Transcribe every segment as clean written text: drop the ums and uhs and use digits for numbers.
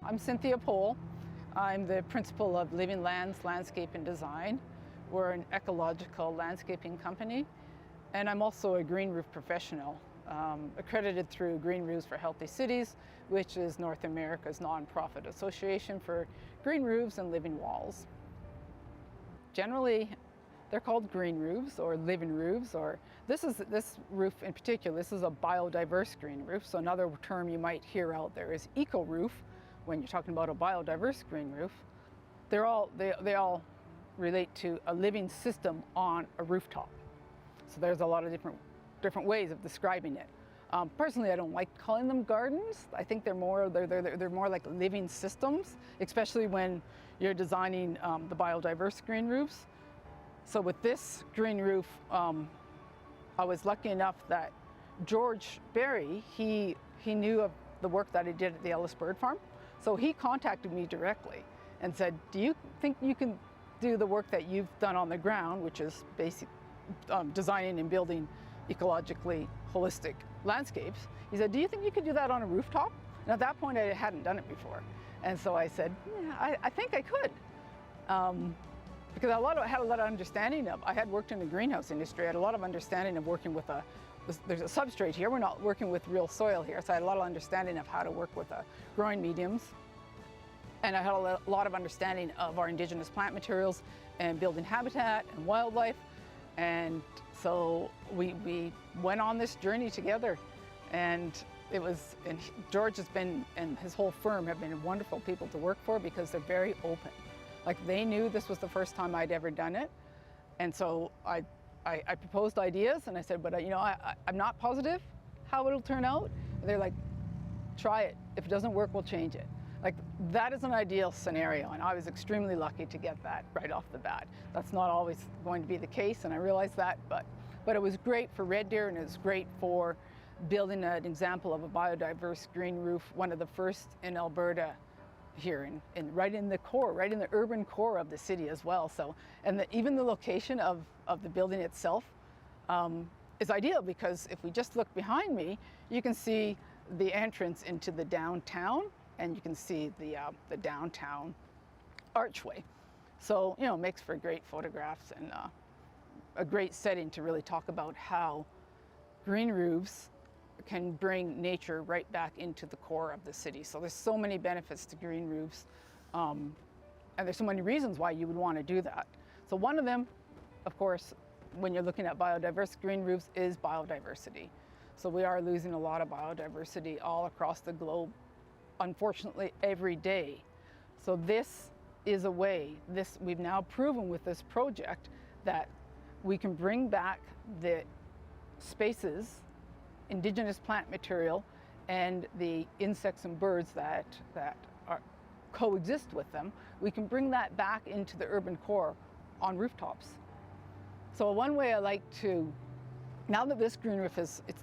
I'm Cynthia Pohl. I'm the principal of Living Lands Landscape and Design. We're an ecological landscaping company, and I'm also a green roof professional, accredited through Green Roofs for Healthy Cities, which is North America's nonprofit association for green roofs and living walls. Generally, they're called green roofs or living roofs, or this roof in particular, this is a biodiverse green roof. So another term you might hear out there is eco roof when you're talking about a biodiverse green roof. They all relate to a living system on a rooftop. So there's a lot of different ways of describing it. Personally, I don't like calling them gardens. I think they're more like living systems, especially when you're designing the biodiverse green roofs. So with this green roof, I was lucky enough that George Berry, he knew of the work that I did at the Ellis Bird Farm. So he contacted me directly and said, do you think you can do the work that you've done on the ground, which is basic designing and building ecologically holistic landscapes? He said, do you think you could do that on a rooftop? And at that point, I hadn't done it before. And so I said, yeah, I think I could. Because I had a lot of understanding of, I had worked in the greenhouse industry, I had a lot of understanding of working with there's a substrate here, we're not working with real soil here, so I had a lot of understanding of how to work with growing mediums. And I had a lot of understanding of our indigenous plant materials and building habitat and wildlife. And so we went on this journey together. And George has been, and his whole firm have been wonderful people to work for because they're very open. Like, they knew this was the first time I'd ever done it. And so I proposed ideas and I said, but I'm not positive how it'll turn out. And they're like, try it. If it doesn't work, we'll change it. Like, that is an ideal scenario, and I was extremely lucky to get that right off the bat. That's not always going to be the case, and I realize that, but it was great for Red Deer, and it was great for building an example of a biodiverse green roof, one of the first in Alberta here, right in the urban core of the city as well. So, and even the location of the building itself is ideal, because if we just look behind me, you can see the entrance into the downtown, and you can see the downtown archway. So, it makes for great photographs and a great setting to really talk about how green roofs can bring nature right back into the core of the city. So there's so many benefits to green roofs, and there's so many reasons why you would want to do that. So one of them, of course, when you're looking at biodiverse green roofs, is biodiversity. So we are losing a lot of biodiversity all across the globe, unfortunately, every day. So this is a way, we've now proven with this project that we can bring back the spaces, indigenous plant material, and the insects and birds that coexist with them. We can bring that back into the urban core on rooftops. So one way I like to, now that this green roof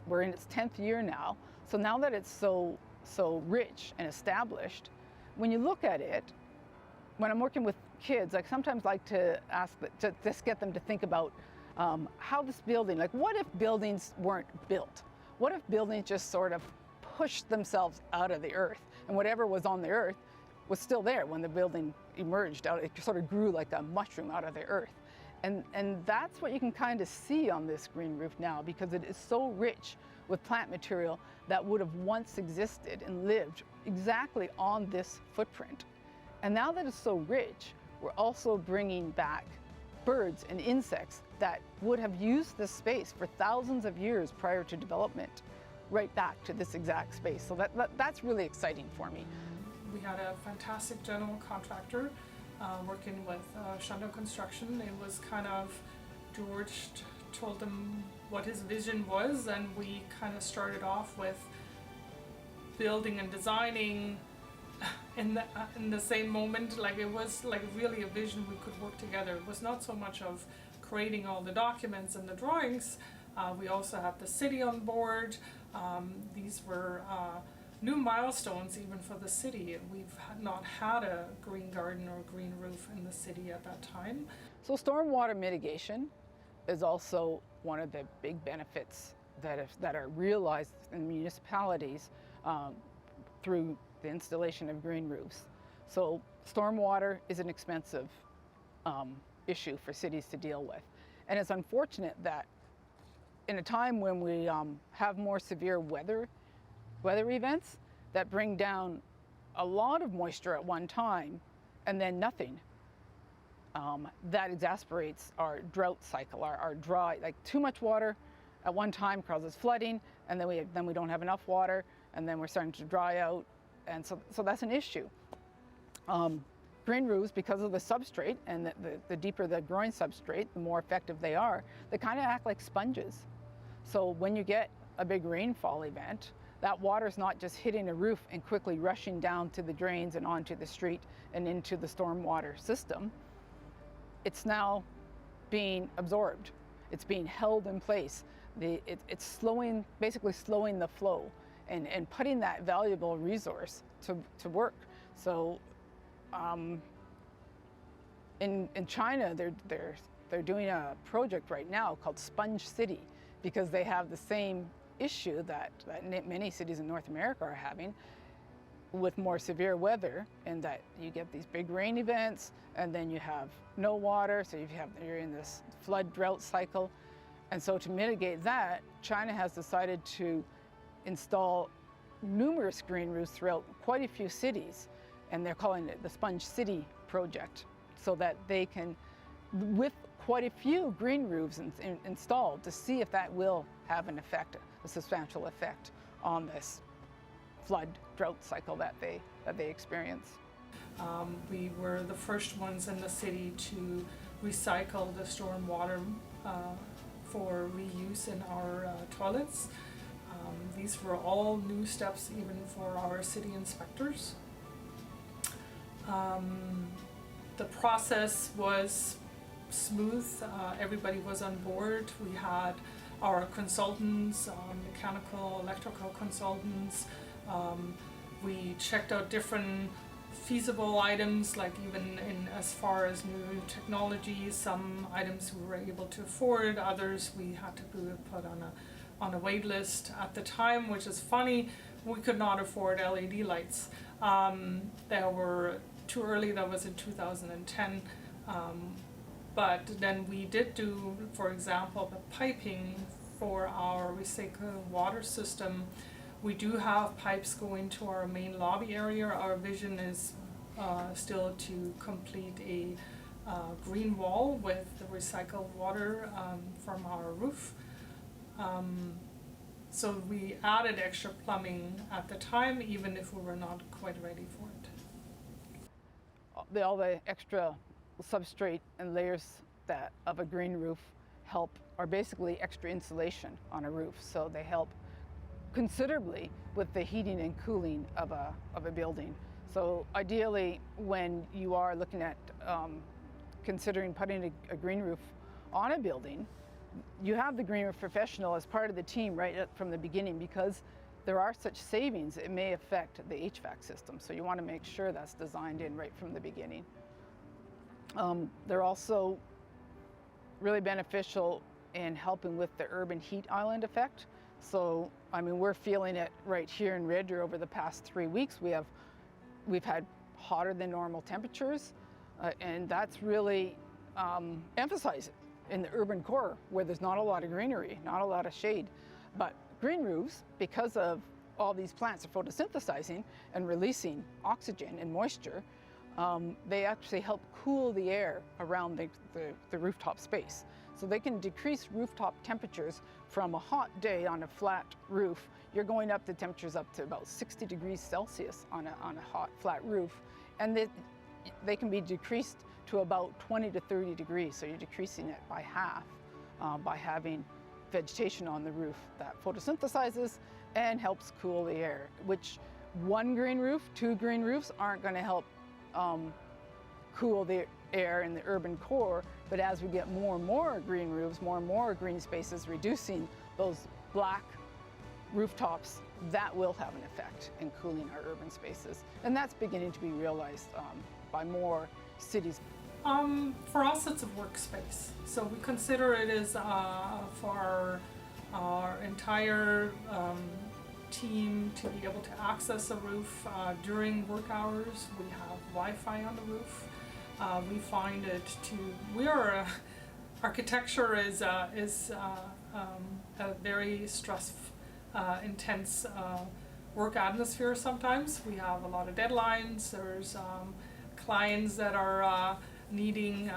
we're in its 10th year now, so now that it's so rich and established, when you look at it, when I'm working with kids, I sometimes like to just get them to think about how this building, like, what if buildings weren't built? What if buildings just sort of pushed themselves out of the earth, and whatever was on the earth was still there when the building emerged out? It sort of grew like a mushroom out of the earth. And that's what you can kind of see on this green roof now, because it is so rich with plant material that would have once existed and lived exactly on this footprint. And now that it's so rich, we're also bringing back birds and insects that would have used this space for thousands of years prior to development right back to this exact space. So that's really exciting for me. We had a fantastic general contractor working with Shundo Construction. It was kind of, George told them what his vision was, and we kind of started off with building and designing in the same moment. Like, it was like really a vision we could work together. It was not so much of creating all the documents and the drawings. We also had the city on board. These were new milestones even for the city. We've not had a green garden or green roof in the city at that time. So stormwater mitigation is also one of the big benefits that are realized in municipalities through the installation of green roofs. So stormwater is an expensive issue for cities to deal with. And it's unfortunate that in a time when we have more severe weather events that bring down a lot of moisture at one time and then nothing, that exasperates our drought cycle, our dry, like too much water at one time causes flooding, and then we don't have enough water, and then we're starting to dry out, and so that's an issue. Green roofs, because of the substrate, and the deeper the groin substrate, the more effective they are, they kind of act like sponges. So when you get a big rainfall event, that water's not just hitting a roof and quickly rushing down to the drains and onto the street and into the stormwater system. It's now being absorbed. It's being held in place. It's basically slowing the flow and putting that valuable resource to work. So in China, they're doing a project right now called Sponge City, because they have the same issue that many cities in North America are having with more severe weather, and that you get these big rain events and then you have no water, so you're in this flood drought cycle. And so to mitigate that, China has decided to install numerous green roofs throughout quite a few cities, and they're calling it the Sponge City project, so that they can, with quite a few green roofs installed, to see if that will have an effect, a substantial effect on this flood drought cycle that they experience. We were the first ones in the city to recycle the storm water for reuse in our toilets. These were all new steps even for our city inspectors. The process was smooth. Everybody was on board. We had our consultants, mechanical, electrical consultants. We checked out different feasible items, like even in as far as new technologies. Some items we were able to afford, others we had to put on a wait list. At the time, which is funny, we could not afford LED lights. They were too early. That was in 2010. But then we did do, for example, the piping for our recycled water system. We do have pipes going to our main lobby area. Our vision is still to complete a green wall with the recycled water from our roof. So we added extra plumbing at the time, even if we were not quite ready for it. All the extra substrate and layers of a green roof are basically extra insulation on a roof, so they help considerably with the heating and cooling of a building. So ideally, when you are looking at considering putting a green roof on a building, you have the green roof professional as part of the team right from the beginning, because there are such savings. It may affect the HVAC system, so you want to make sure that's designed in right from the beginning. They're also really beneficial in helping with the urban heat island effect. So, I mean, we're feeling it right here in Red Deer over the past 3 weeks. We've had hotter than normal temperatures, and that's really emphasized in the urban core, where there's not a lot of greenery, not a lot of shade. But green roofs, because of all these plants are photosynthesizing and releasing oxygen and moisture, they actually help cool the air around the rooftop space. So they can decrease rooftop temperatures. From a hot day on a flat roof, you're going up to temperatures up to about 60 degrees Celsius on a hot flat roof, and they can be decreased to about 20 to 30 degrees. So you're decreasing it by half by having vegetation on the roof that photosynthesizes and helps cool the air, which one green roof, 2 green roofs aren't going to help cool the air in the urban core. But as we get more and more green roofs, more and more green spaces, reducing those black rooftops, that will have an effect in cooling our urban spaces. And that's beginning to be realized by more cities. For us, it's a workspace. So we consider it as for our entire team to be able to access a roof during work hours. We have Wi-Fi on the roof. We find it architecture is a very intense work atmosphere sometimes. We have a lot of deadlines. There's clients that are needing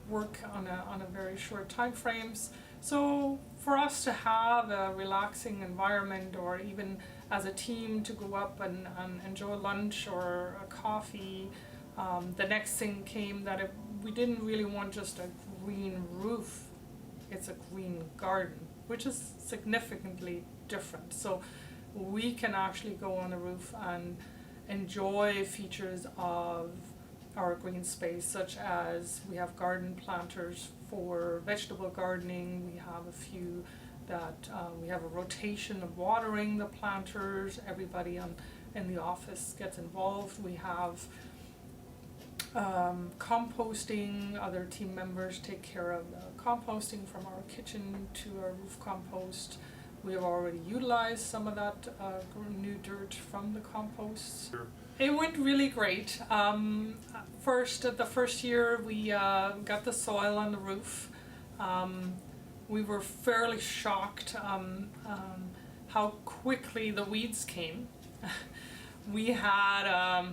work on a very short time frames. So for us to have a relaxing environment, or even as a team to go up and enjoy lunch or a coffee, the next thing came that we didn't really want just a green roof, it's a green garden, which is significantly different. So we can actually go on a roof and enjoy features of our green space, such as we have garden planters for vegetable gardening. We have a few that we have a rotation of watering the planters. Everybody in the office gets involved. We have composting. Other team members take care of the composting from our kitchen to our roof compost. We have already utilized some of that new dirt from the compost. Sure. It went really great. The first year we got the soil on the roof. We were fairly shocked how quickly the weeds came. We had,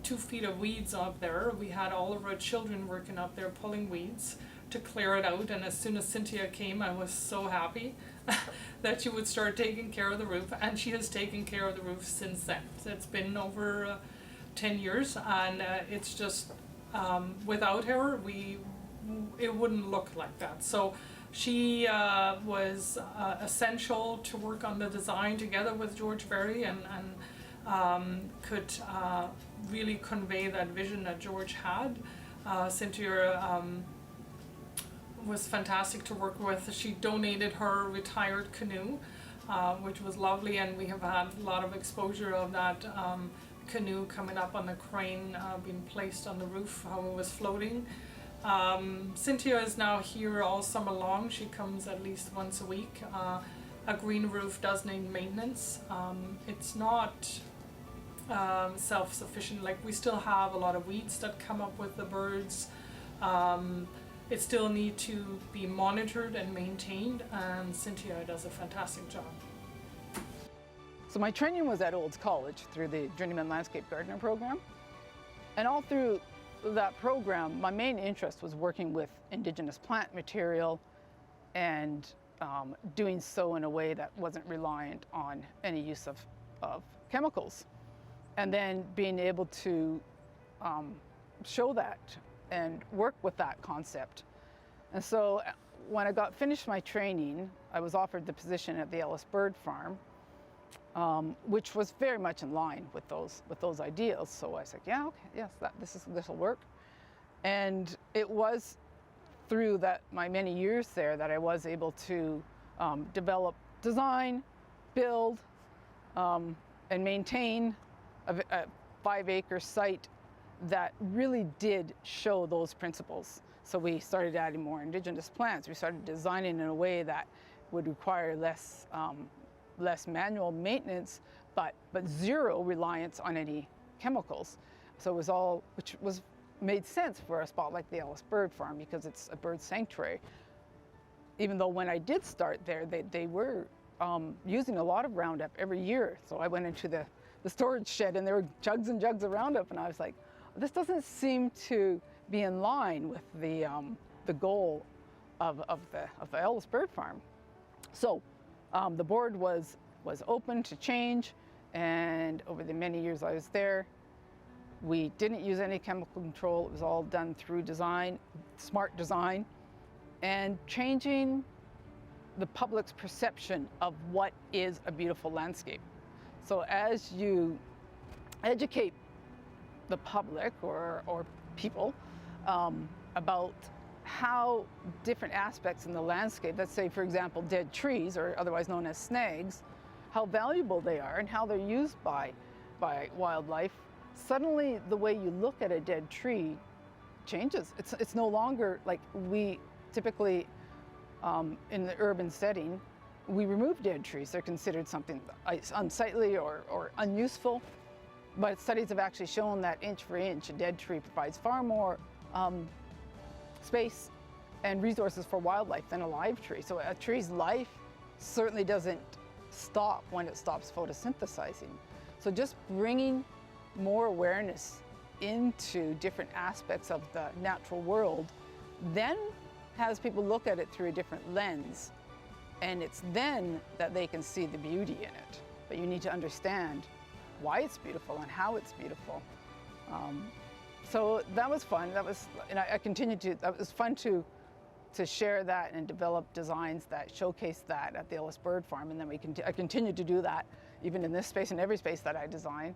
2 feet of weeds up there. We had all of our children working up there pulling weeds to clear it out, and as soon as Cynthia came, I was so happy that she would start taking care of the roof, and she has taken care of the roof since then. It's been over 10 years, and it's just, without her, it wouldn't look like that. So she was essential to work on the design together with George Berry, and could really convey that vision that George had. Cynthia was fantastic to work with. She donated her retired canoe, which was lovely, and we have had a lot of exposure of that canoe coming up on the crane, being placed on the roof, how it was floating. Cynthia is now here all summer long. She comes at least once a week. A green roof does need maintenance. It's not self-sufficient. Like, we still have a lot of weeds that come up with the birds. It still need to be monitored and maintained, and Cynthia does a fantastic job. So my training was at Olds College through the Journeyman Landscape Gardener program. And all through that program, my main interest was working with Indigenous plant material and doing so in a way that wasn't reliant on any use of chemicals. And then being able to show that and work with that concept. And so when I finished my training, I was offered the position at the Ellis Bird Farm, which was very much in line with those ideals. So I said, yeah, okay, yes, this will work. And it was through my many years there that I was able to develop, design, build, and maintain a 5-acre site that really did show those principles. So we started adding more Indigenous plants. We started designing in a way that would require less manual maintenance, but zero reliance on any chemicals. So it was all, which made sense for a spot like the Ellis Bird Farm, because it's a bird sanctuary. Even though when I did start there, they were using a lot of Roundup every year. So I went into the storage shed, and there were jugs and jugs of Roundup, and I was like, this doesn't seem to be in line with the goal of the Ellis Bird Farm. So the board was open to change, and over the many years I was there, we didn't use any chemical control. It was all done through design, smart design, and changing the public's perception of what is a beautiful landscape. So as you educate the public or people about how different aspects in the landscape, let's say for example dead trees, or otherwise known as snags, how valuable they are and how they're used by wildlife, suddenly the way you look at a dead tree changes. It's no longer like we typically in the urban setting we remove dead trees. They're considered something unsightly or unuseful. But studies have actually shown that inch for inch, a dead tree provides far more space and resources for wildlife than a live tree. So a tree's life certainly doesn't stop when it stops photosynthesizing. So just bringing more awareness into different aspects of the natural world then has people look at it through a different lens. And it's then that they can see the beauty in it. But you need to understand why it's beautiful and how it's beautiful. So that was fun. That was, and I continued to, that was fun to share that and develop designs that showcase that at the Ellis Bird Farm. And then I continued to do that even in this space and every space that I design,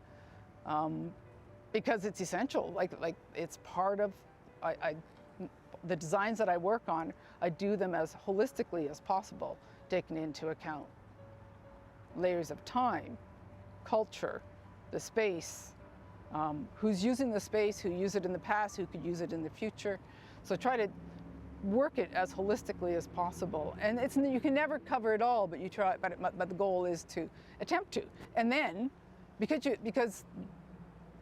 because it's essential. Like it's part of, the designs that I work on, I do them as holistically as possible, taking into account layers of time, culture, the space, who's using the space, who used it in the past, who could use it in the future. So try to work it as holistically as possible. And you can never cover it all, but you try. But the goal is to attempt to. And then, because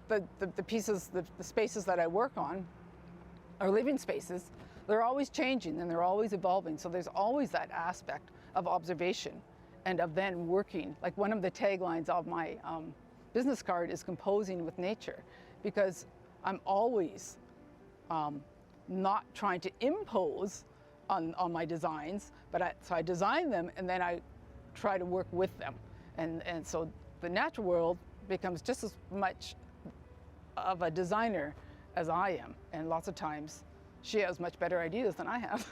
the pieces, the spaces that I work on are living spaces, they're always changing and they're always evolving. So there's always that aspect of observation and of then working. Like one of the taglines of my business card is composing with nature, because I'm always not trying to impose on my designs, but so I design them and then I try to work with them. And so the natural world becomes just as much of a designer as I am. And lots of times she has much better ideas than I have.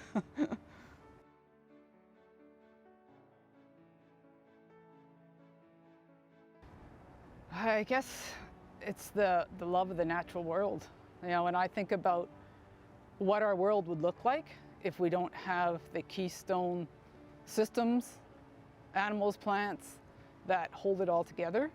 I guess it's the love of the natural world. You know, when I think about what our world would look like if we don't have the keystone systems, animals, plants that hold it all together,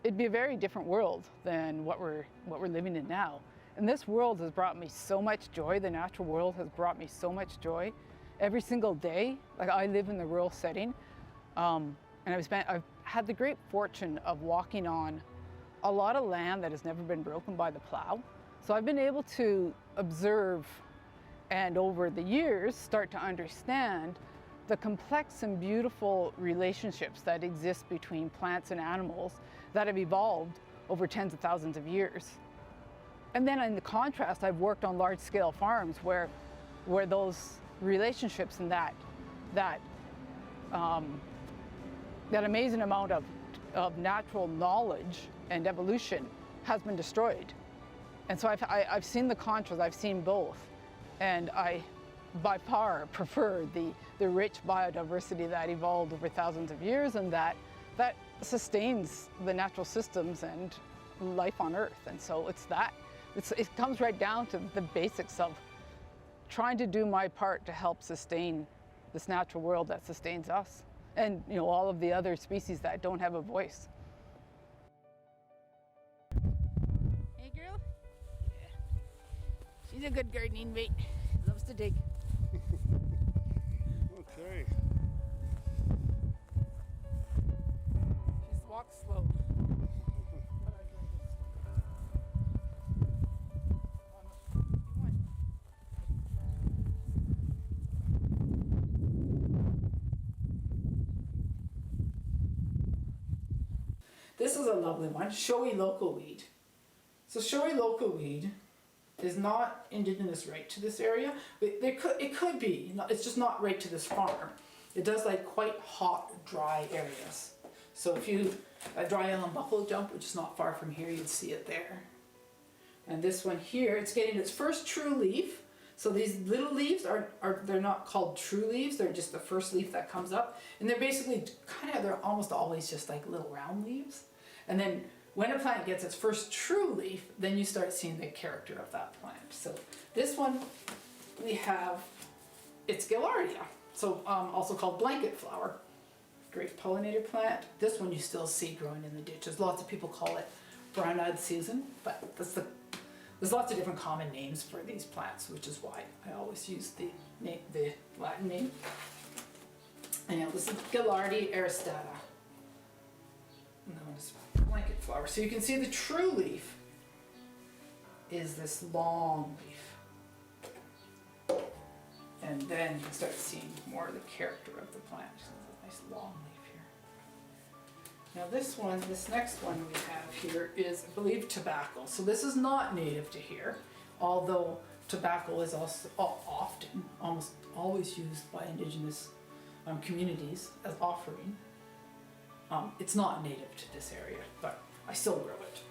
it'd be a very different world than what we're living in now. And this world has brought me so much joy. The natural world has brought me so much joy every single day. Like, I live in the rural setting, and I've had the great fortune of walking on a lot of land that has never been broken by the plow. So I've been able to observe and over the years start to understand the complex and beautiful relationships that exist between plants and animals that have evolved over tens of thousands of years. And then in the contrast, I've worked on large-scale farms where those relationships and that amazing amount of natural knowledge and evolution has been destroyed. And so I've seen the contrast, I've seen both. And I, by far, prefer the rich biodiversity that evolved over thousands of years and that sustains the natural systems and life on Earth. And so it comes right down to the basics of trying to do my part to help sustain this natural world that sustains us and, you know, all of the other species that don't have a voice. Hey girl? Yeah. She's a good gardening mate. Loves to dig. Okay. She walks slow. This is a lovely one, showy local weed. So showy local weed is not indigenous right to this area, but it could be. It's just not right to this farm. It does like quite hot, dry areas. So if you, a dry island buffalo jump, which is not far from here, you'd see it there. And this one here, it's getting its first true leaf. So these little leaves they're not called true leaves, they're just the first leaf that comes up. And they're basically they're almost always just like little round leaves. And then when a plant gets its first true leaf, then you start seeing the character of that plant. So this one, we have, it's Gaillardia, so also called blanket flower. Great pollinator plant. This one you still see growing in the ditches. Lots of people call it brown-eyed Susan, but there's lots of different common names for these plants, which is why I always use the Latin name. And this is Gaillardia aristata. Known as blanket flower. So you can see the true leaf is this long leaf. And then you can start seeing more of the character of the plant. So a nice long leaf here. Now this next one we have here is, I believe, tobacco. So this is not native to here, although tobacco is also often, almost always used by indigenous communities as offering. It's not native to this area, but I still grow it.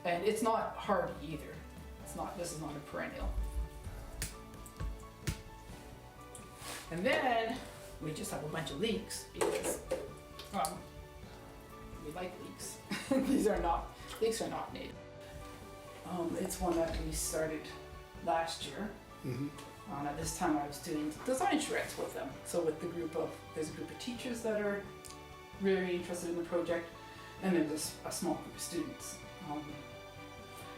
And it's not hardy either. This is not a perennial. And then we just have a bunch of leeks because we like leeks. Leeks are not native. It's one that we started last year. At this time I was doing design charrettes with them. So with there's a group of teachers that are really interested in the project, and then there's a small group of students.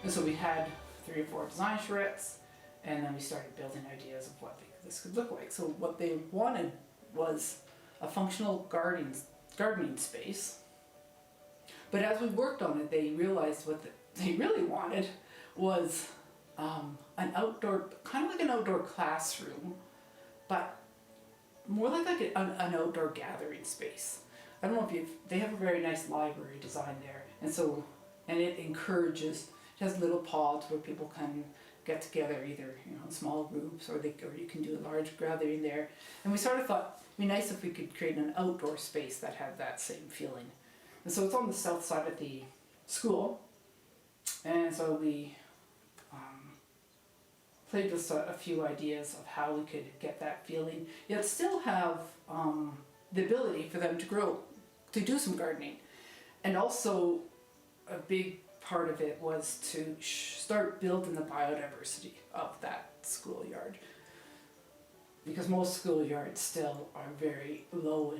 And so we had 3 or 4 design charrettes, and then we started building ideas of what this could look like. So what they wanted was a functional gardening space. But as we worked on it, they realized what they really wanted was an outdoor, kind of like an outdoor classroom, but more like an outdoor gathering space. I don't know if they have a very nice library design there, and it encourages, it has little pods where people can get together either in small groups or you can do a large gathering there. And we sort of thought it'd be nice if we could create an outdoor space that had that same feeling. And so it's on the south side of the school, and so we played with a few ideas of how we could get that feeling, yet still have the ability for them to do some gardening. And also a big part of it was to start building the biodiversity of that schoolyard. Because most schoolyards still are very low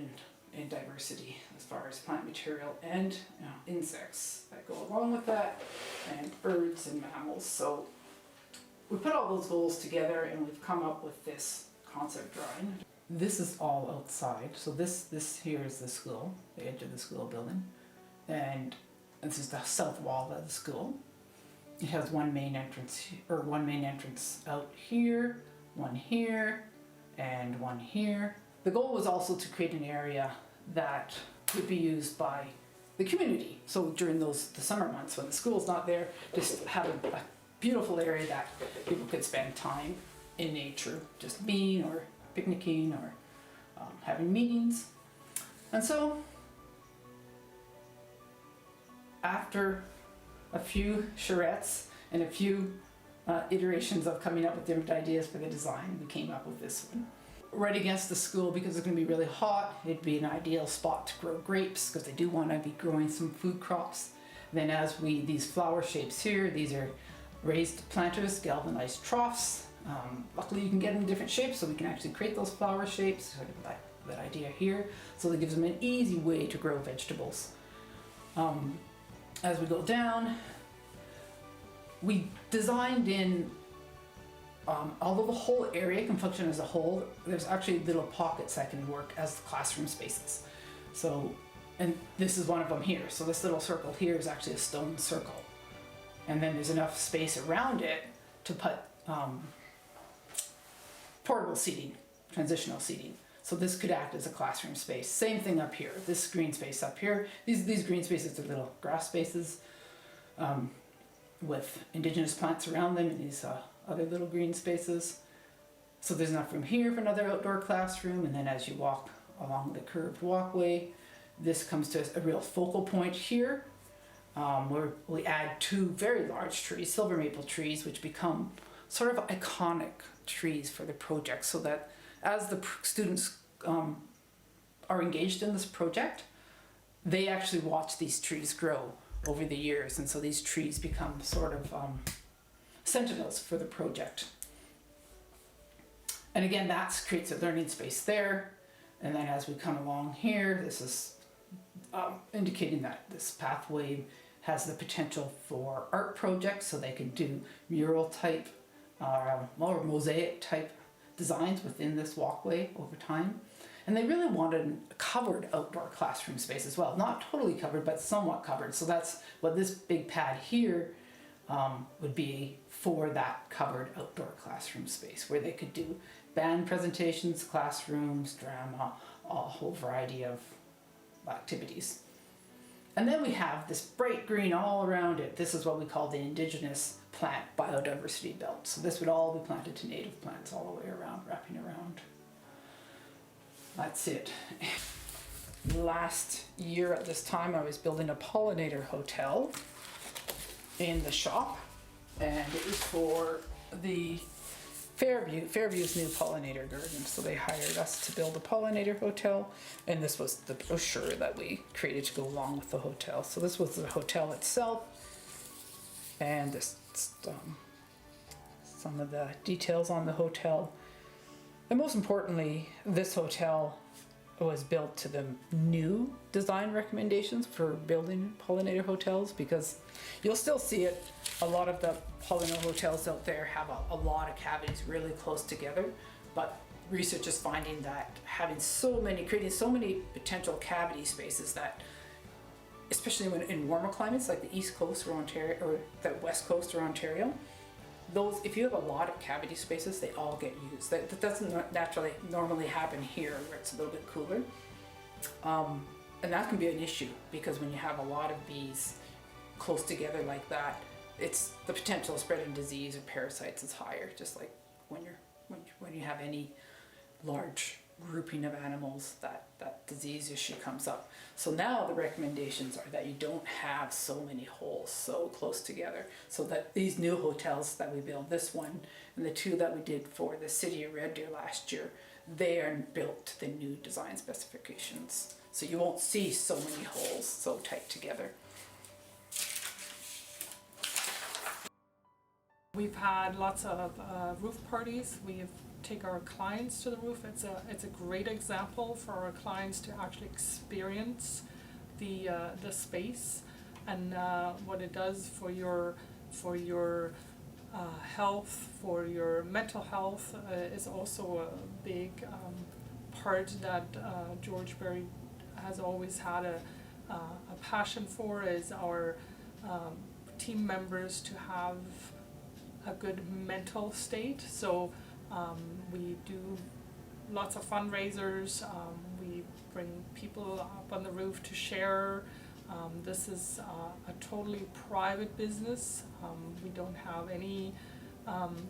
in diversity as far as plant material and insects that go along with that, and birds and mammals. So we put all those goals together and we've come up with this concept drawing. This is all outside. So this here is the school, the edge of the school building. And this is the south wall of the school. It has one main entrance out here, one here, and one here. The goal was also to create an area that would be used by the community. So during the summer months when the school's not there, just have a beautiful area that people could spend time in nature, just being or picnicking or having meetings. And so after a few charrettes and a few iterations of coming up with different ideas for the design, we came up with this one. Right against the school, because it's going to be really hot, it'd be an ideal spot to grow grapes because they do want to be growing some food crops. Then these flower shapes here, these are raised planters, galvanized troughs. Luckily you can get them in different shapes, so we can actually create those flower shapes, sort of like that idea here. So that gives them an easy way to grow vegetables. As we go down, we designed in, although the whole area can function as a whole, there's actually little pockets that can work as classroom spaces. So, and this is one of them here. So this little circle here is actually a stone circle. And then there's enough space around it to put portable seating, transitional seating. So this could act as a classroom space. Same thing up here, this green space up here. These green spaces are little grass spaces with indigenous plants around them, and these other little green spaces. So there's enough room here for another outdoor classroom, and then as you walk along the curved walkway, this comes to a real focal point here, where we add 2 very large trees, silver maple trees, which become sort of iconic trees for the project, so that as the students are engaged in this project, they actually watch these trees grow over the years, and so these trees become sort of sentinels for the project. And again, that creates a learning space there. And then as we come along here, this is indicating that this pathway has the potential for art projects, so they can do mural type or mosaic type designs within this walkway over time. And they really wanted a covered outdoor classroom space as well. Not totally covered, but somewhat covered. So that's what this big pad here would be, for that covered outdoor classroom space where they could do band presentations, classrooms, drama, a whole variety of activities. And then we have this bright green all around it. This is what we call the indigenous plant biodiversity belt. So this would all be planted to native plants all the way around, wrapping around. That's it. Last year at this time, I was building a pollinator hotel in the shop, and it was for the Fairview's new pollinator garden. So they hired us to build a pollinator hotel, and this was the brochure that we created to go along with the hotel. So this was the hotel itself, and this some of the details on the hotel. And most importantly, this hotel was built to the new design recommendations for building pollinator hotels, because you'll still see it. A lot of the pollinator hotels out there have a lot of cavities really close together, but research is finding that creating so many potential cavity spaces, that especially when in warmer climates like the East Coast or Ontario, or the West Coast or Ontario, if you have a lot of cavity spaces, they all get used. That doesn't normally happen here, where it's a little bit cooler. And that can be an issue, because when you have a lot of bees close together like that, it's the potential of spreading disease or parasites is higher, just like when you have any large grouping of animals, that disease issue comes up. So now the recommendations are that you don't have so many holes so close together, so that these new hotels that we build, this one and the two that we did for the city of Red Deer last year, they are built to the new design specifications. So you won't see so many holes so tight together. We've had lots of roof parties. We've take our clients to the roof. It's a great example for our clients to actually experience the space and what it does for your health, for your mental health. Is also a big part that George Berry has always had a passion for, is our team members to have a good mental state. So we do lots of fundraisers. We bring people up on the roof to share. This is a totally private business. We don't have any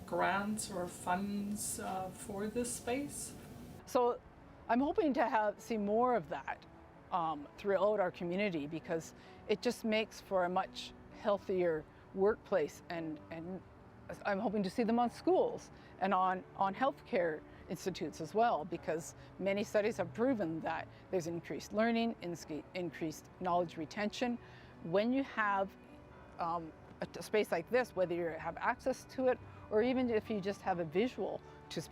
grants or funds for this space. So I'm hoping to see more of that throughout our community, because it just makes for a much healthier workplace, and I'm hoping to see them on schools and on healthcare institutes as well, because many studies have proven that there's increased learning, increased knowledge retention. When you have a space like this, whether you have access to it, or even if you just have a visual to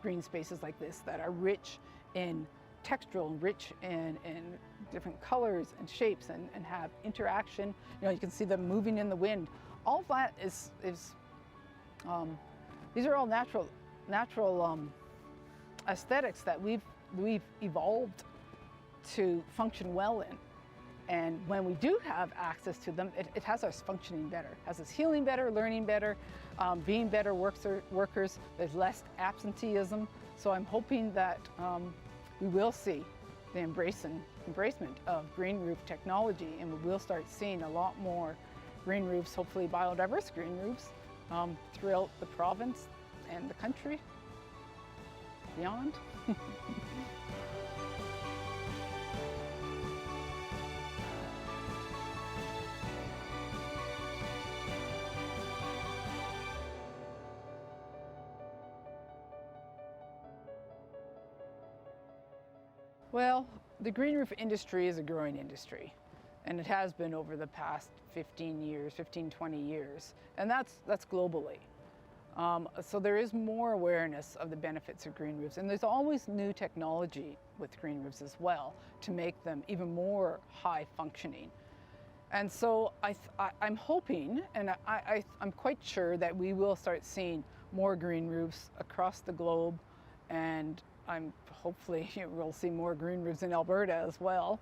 green spaces like this that are rich in textural and rich in different colors and shapes, and have interaction. You can see them moving in the wind. All of that is these are all natural aesthetics that we've evolved to function well in. And when we do have access to them, it has us functioning better, has us healing better, learning better, being better workers. There's less absenteeism. So I'm hoping that we will see the embracement of green roof technology, and we will start seeing a lot more green roofs, hopefully biodiverse green roofs, throughout the province and the country, beyond. Well, the green roof industry is a growing industry, and it has been over the past 20 years, and that's globally. So there is more awareness of the benefits of green roofs, and there's always new technology with green roofs as well to make them even more high functioning. And so I'm hoping, and I'm quite sure that we will start seeing more green roofs across the globe, and I'm hopefully we'll see more green roofs in Alberta as well.